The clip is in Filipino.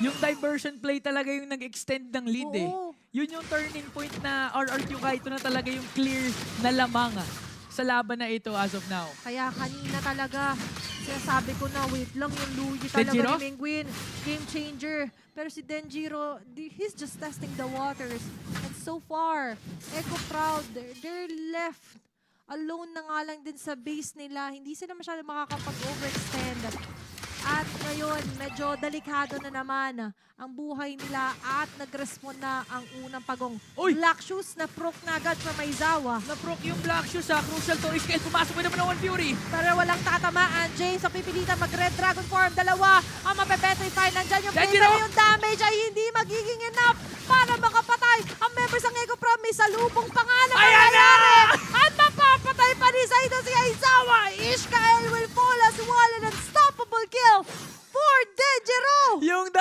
Yung diversion play talaga yung nag-extend ng lead eh. Oo. Yun yung turning point na RRQ Kaito na talaga yung clear na lamang sa laban na ito as of now. Kaya kanina talaga, sinasabi ko na, wait lang yung Luigi talaga Denjiro? ni Menguin. Game changer. Pero si Denjiro, he's just testing the waters. And so far, Echo Proud, they're left alone na nga lang din sa base nila. Hindi sila masyado makakapag-overextend. At ngayon, medyo delikado na naman ang buhay nila at nag-respond na ang unang pagong. Uy! Black Shoes na proc na agad from Aizawa. Na-proc yung Black Shoes sa Crucial to Scale. Pumasok mo naman ng One Fury. Pero walang tatamaan. James ang pipilitan mag-Red Dragon form. Dalawa ang mapepetrify. Nandyan yung play. Denjiro! Pero yung damage ay hindi magiging enough para makapatay ang members ng Echo Prom. May salubong pa nga na Ayan na! mangyayari. At mapapatay pa ni Saito si Aizawa. Ishkael will fall as well. An unstoppable kill for Denjiro. Yung